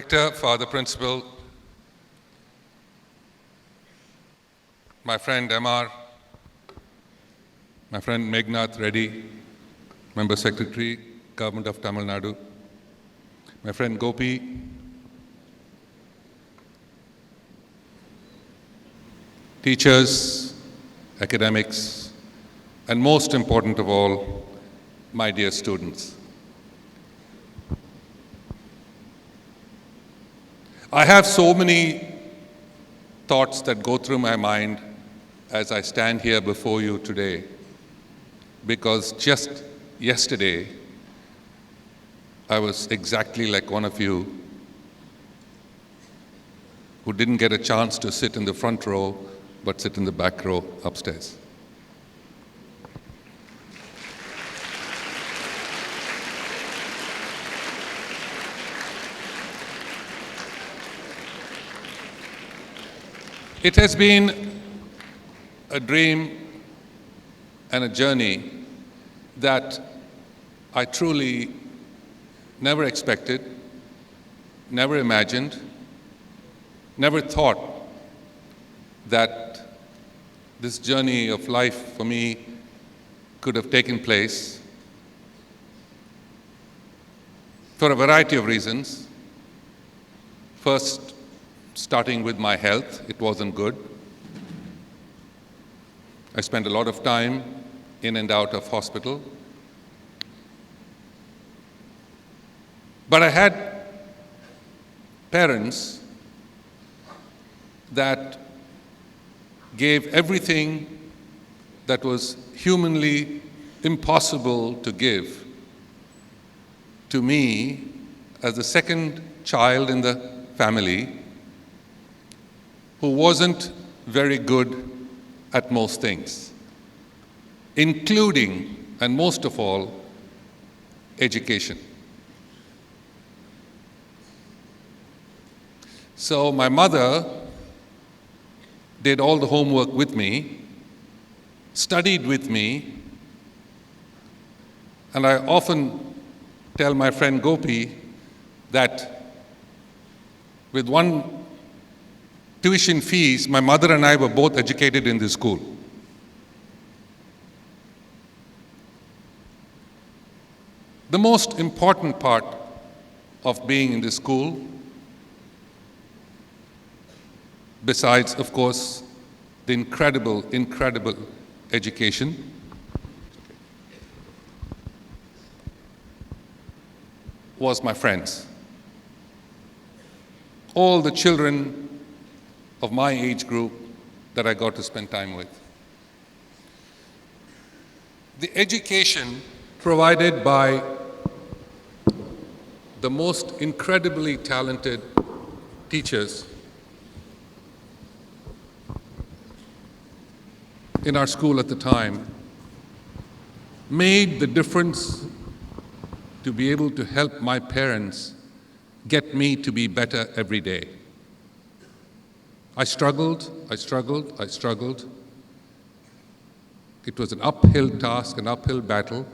Rector, Father Principal, my friend MR, my friend Megnath Reddy, Member Secretary, Government of Tamil Nadu, my friend Gopi, teachers, academics, and most important of all, my dear students. I have so many thoughts that go through my mind as I stand here before you today, because just yesterday, I was exactly like one of you who didn't get a chance to sit in the front row, but sit in the back row upstairs. It has been a dream and a journey that I truly never expected, never imagined, never thought that this journey of life for me could have taken place for a variety of reasons. First, starting with my health, it wasn't good. I spent a lot of time in and out of hospital. But I had parents that gave everything that was humanly impossible to give to me as the second child in the family who wasn't very good at most things, including, and most of all, education. So my mother did all the homework with me, studied with me, and I often tell my friend Gopi that with one tuition fees, my mother and I were both educated in this school. The most important part of being in this school, besides, of course, the incredible education, was my friends. All the children of my age group that I got to spend time with. The education provided by the most incredibly talented teachers in our school at the time made the difference to be able to help my parents get me to be better every day. I struggled. It was an uphill task, an uphill battle,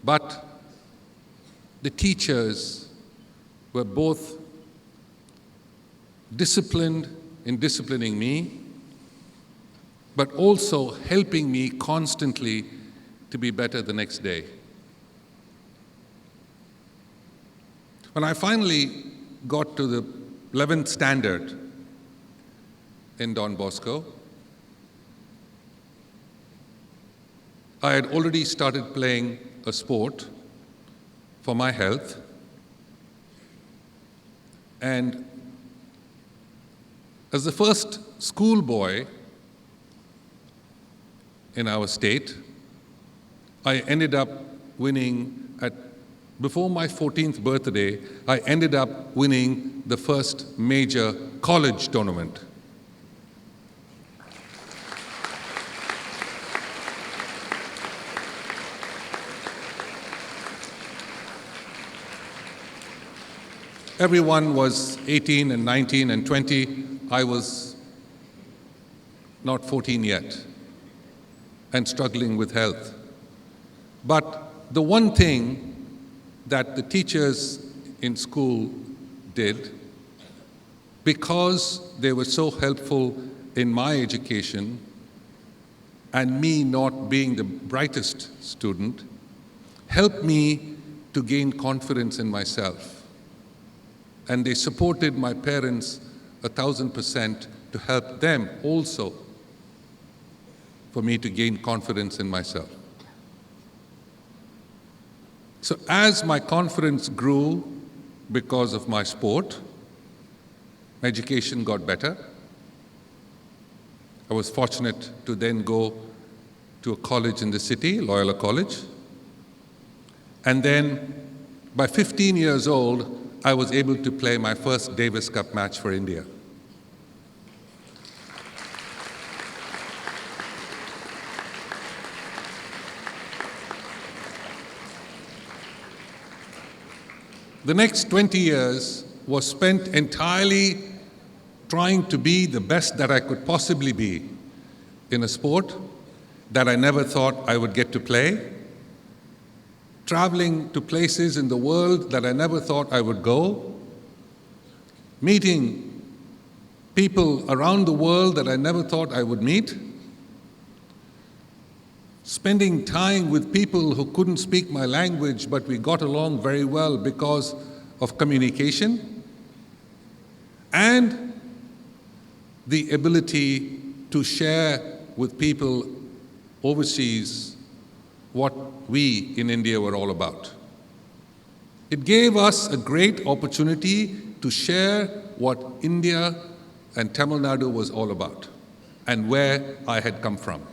but the teachers were both disciplined in disciplining me, but also helping me constantly to be better the next day. When I finally got to the 11th standard in Don Bosco, I had already started playing a sport for my health, and as the first schoolboy in our state, I ended up winning before my 14th birthday, I ended up winning the first major college tournament. Everyone was 18 and 19 and 20. I was not 14 yet and struggling with health. But the one thing that the teachers in school did, because they were so helpful in my education and me not being the brightest student, helped me to gain confidence in myself. And they supported my parents 1,000% to help them also for me to gain confidence in myself. So as my confidence grew because of my sport, my education got better. I was fortunate to then go to a college in the city, Loyola College. And then by 15 years old, I was able to play my first Davis Cup match for India. The next 20 years was spent entirely trying to be the best that I could possibly be in a sport that I never thought I would get to play, traveling to places in the world that I never thought I would go, meeting people around the world that I never thought I would meet, spending time with people who couldn't speak my language, but we got along very well because of communication, and the ability to share with people overseas what we in India were all about. It gave us a great opportunity to share what India and Tamil Nadu was all about and where I had come from.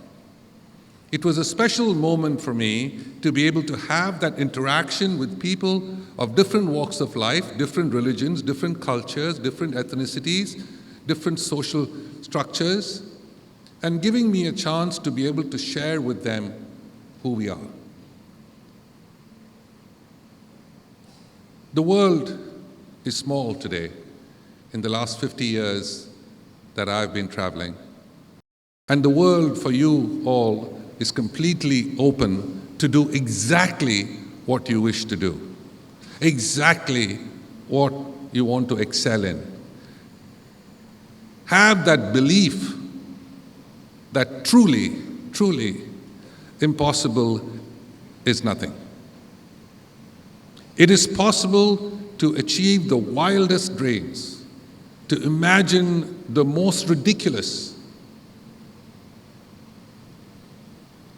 It was a special moment for me to be able to have that interaction with people of different walks of life, different religions, different cultures, different ethnicities, different social structures, and giving me a chance to be able to share with them who we are. The world is small today. In the last 50 years that I've been traveling, and the world for you all is completely open to do exactly what you wish to do, exactly what you want to excel in. Have that belief that truly, truly impossible is nothing. It is possible to achieve the wildest dreams, to imagine the most ridiculous,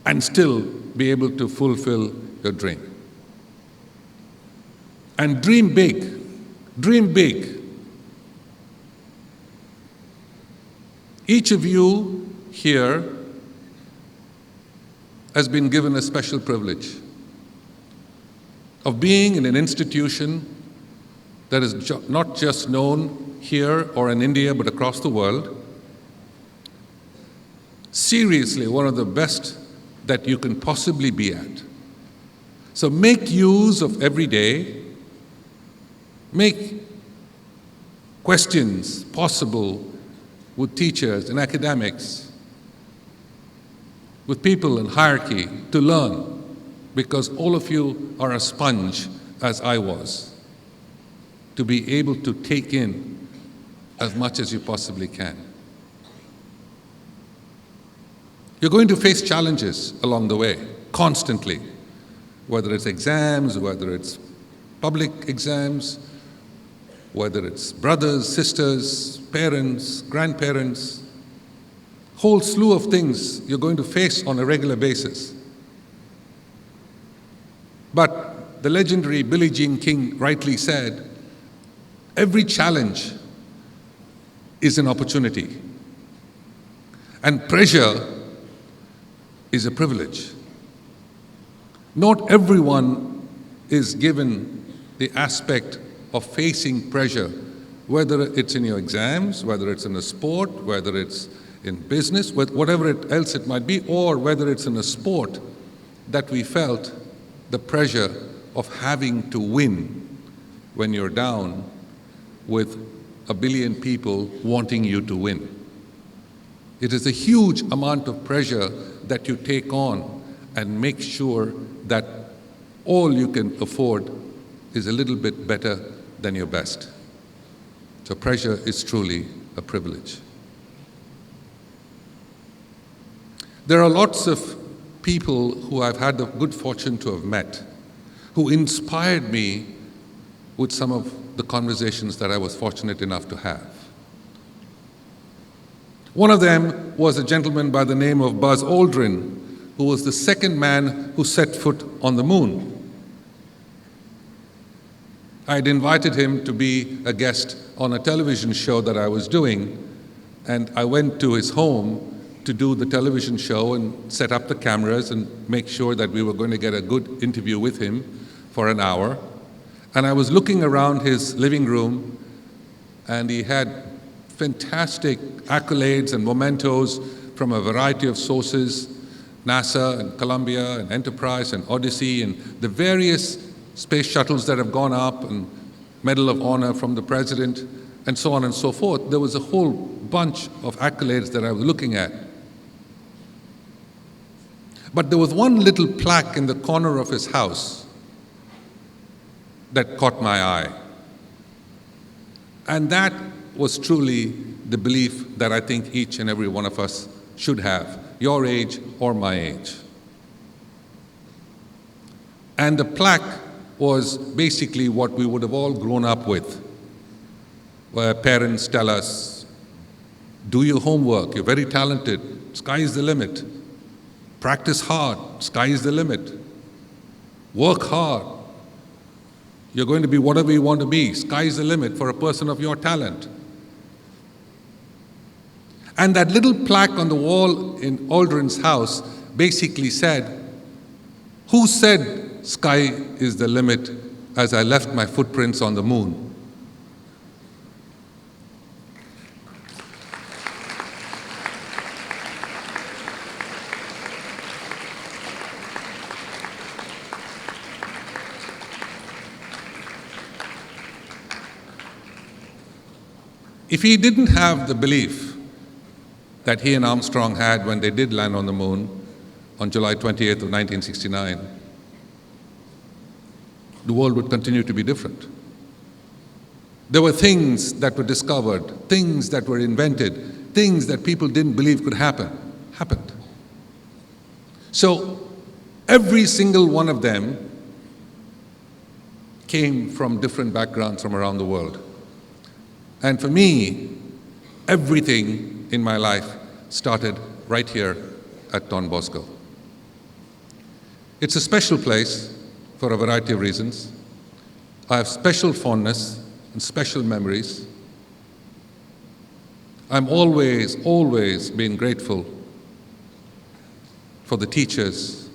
and still be able to fulfill your dream. And dream big. Dream big. Each of you here has been given a special privilege of being in an institution that is not just known here or in India, but across the world. Seriously, one of the best that you can possibly be at. So make use of every day. Make questions possible with teachers and academics, with people in hierarchy to learn, because all of you are a sponge, as I was, to be able to take in as much as you possibly can. You're going to face challenges along the way, constantly, whether it's exams, whether it's public exams, whether it's brothers, sisters, parents, grandparents, whole slew of things you're going to face on a regular basis. But the legendary Billie Jean King rightly said, every challenge is an opportunity, and pressure is a privilege. Not everyone is given the aspect of facing pressure, whether it's in your exams, whether it's in a sport, whether it's in business, whatever else it might be, or whether it's in a sport that we felt the pressure of having to win when you're down with 1 billion people wanting you to win. It is a huge amount of pressure that you take on and make sure that all you can afford is a little bit better than your best. So pressure is truly a privilege. There are lots of people who I've had the good fortune to have met who inspired me with some of the conversations that I was fortunate enough to have. One of them was a gentleman by the name of Buzz Aldrin, who was the second man who set foot on the moon. I'd invited him to be a guest on a television show that I was doing, and I went to his home to do the television show and set up the cameras and make sure that we were going to get a good interview with him for an hour. And I was looking around his living room, and he had fantastic accolades and mementos from a variety of sources, NASA and Columbia and Enterprise and Odyssey and the various space shuttles that have gone up, and Medal of Honor from the President, and so on and so forth. There was a whole bunch of accolades that I was looking at. But there was one little plaque in the corner of his house that caught my eye. And that was truly the belief that I think each and every one of us should have, your age or my age. And the plaque was basically what we would have all grown up with, where parents tell us, do your homework, you're very talented, sky is the limit. Practice hard, sky is the limit. Work hard, you're going to be whatever you want to be, sky is the limit for a person of your talent. And that little plaque on the wall in Aldrin's house basically said, who said sky is the limit as I left my footprints on the moon? If he didn't have the belief that he and Armstrong had when they did land on the moon on July 28th of 1969, the world would continue to be different. There were things that were discovered, things that were invented, things that people didn't believe could happen, happened. So every single one of them came from different backgrounds from around the world. And for me, everything in my life started right here at Don Bosco. It's a special place for a variety of reasons. I have special fondness and special memories. I'm always been grateful for the teachers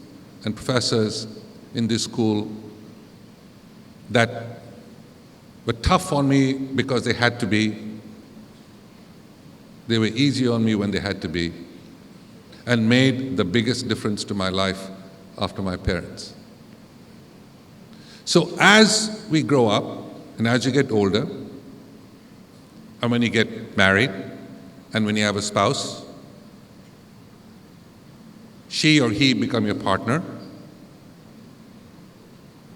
and professors in this school that were tough on me because they had to be. They were easy on me when they had to be, and made the biggest difference to my life after my parents. So as we grow up, and as you get older, and when you get married, and when you have a spouse, she or he become your partner.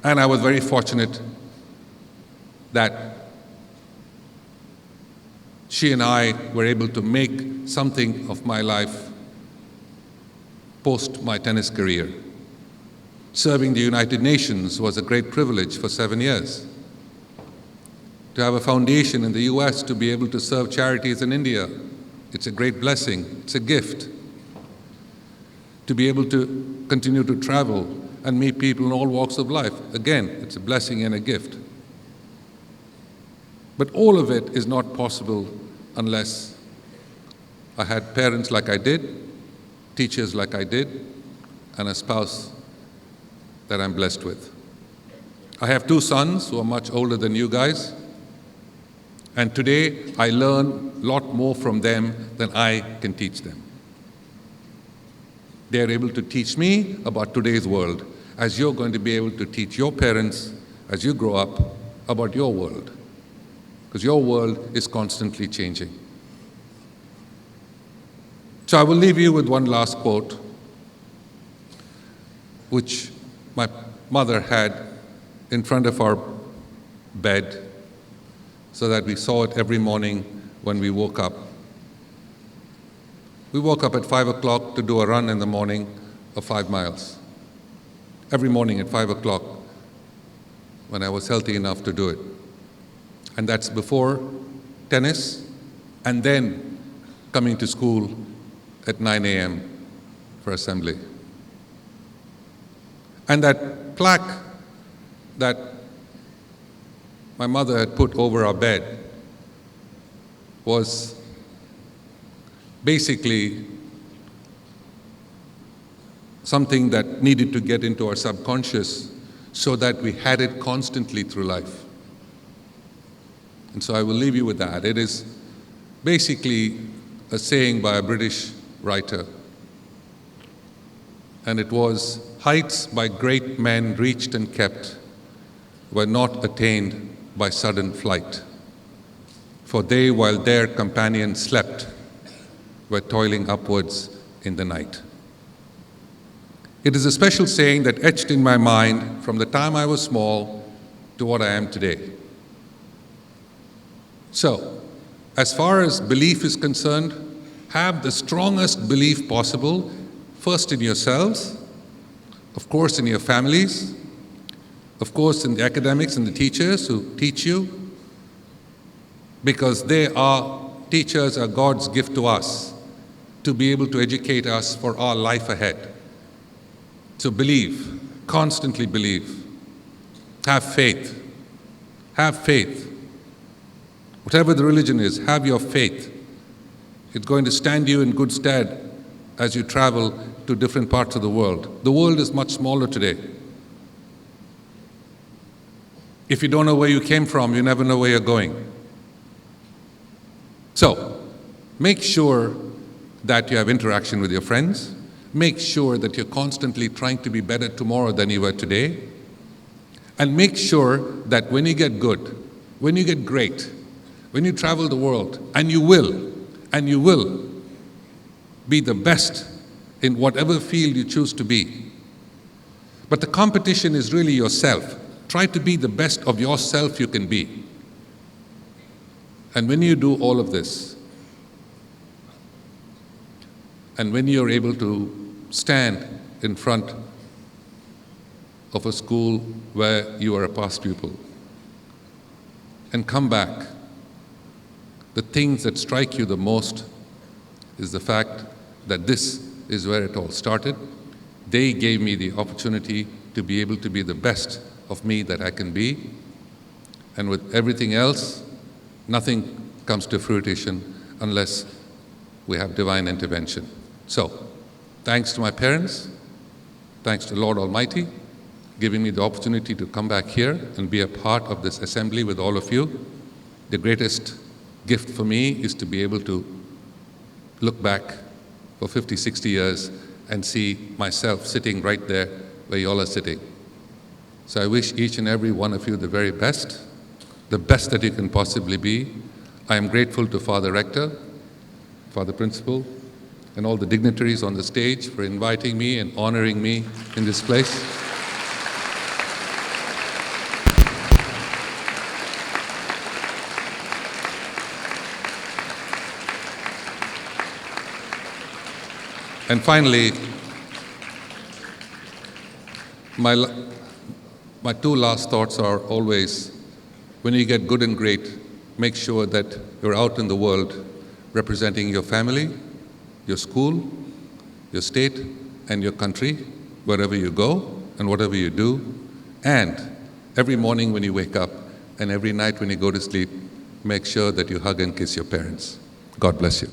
And I was very fortunate that she and I were able to make something of my life post my tennis career. Serving the United Nations was a great privilege for 7 years. To have a foundation in the US to be able to serve charities in India, it's a great blessing, it's a gift. To be able to continue to travel and meet people in all walks of life, again, it's a blessing and a gift. But all of it is not possible unless I had parents like I did, teachers like I did, and a spouse that I'm blessed with. I have 2 sons who are much older than you guys, and today I learn a lot more from them than I can teach them. They are able to teach me about today's world, as you're going to be able to teach your parents as you grow up about your world, because your world is constantly changing. So I will leave you with one last quote, which my mother had in front of our bed so that we saw it every morning when we woke up. We woke up at 5 o'clock to do a run in the morning of 5 miles. Every morning at 5 o'clock when I was healthy enough to do it. And that's before tennis and then coming to school at 9 a.m. for assembly. And that plaque that my mother had put over our bed was basically something that needed to get into our subconscious so that we had it constantly through life. And so I will leave you with that. It is basically a saying by a British writer. And it was, "Heights by great men reached and kept were not attained by sudden flight. For they, while their companions slept, were toiling upwards in the night." It is a special saying that etched in my mind from the time I was small to what I am today. So, as far as belief is concerned, have the strongest belief possible, first in yourselves, of course in your families, of course in the academics and the teachers who teach you, because teachers are God's gift to us to be able to educate us for our life ahead. So believe, constantly believe. Have faith. Have faith. Whatever the religion is, have your faith. It's going to stand you in good stead as you travel to different parts of the world. The world is much smaller today. If you don't know where you came from, you never know where you're going. So, make sure that you have interaction with your friends. Make sure that you're constantly trying to be better tomorrow than you were today. And make sure that when you get good, when you get great, when you travel the world, and you will be the best in whatever field you choose to be. But the competition is really yourself. Try to be the best of yourself you can be. And when you do all of this, and when you're able to stand in front of a school where you are a past pupil and come back, the things that strike you the most is the fact that this is where it all started. They gave me the opportunity to be able to be the best of me that I can be. And with everything else, nothing comes to fruition unless we have divine intervention. So, thanks to my parents, thanks to Lord Almighty, giving me the opportunity to come back here and be a part of this assembly with all of you. The greatest gift for me is to be able to look back for 50, 60 years and see myself sitting right there where you all are sitting. So I wish each and every one of you the very best, the best that you can possibly be. I am grateful to Father Rector, Father Principal, and all the dignitaries on the stage for inviting me and honoring me in this place. And finally, my two last thoughts are always, when you get good and great, make sure that you're out in the world representing your family, your school, your state, and your country, wherever you go and whatever you do. And every morning when you wake up and every night when you go to sleep, make sure that you hug and kiss your parents. God bless you.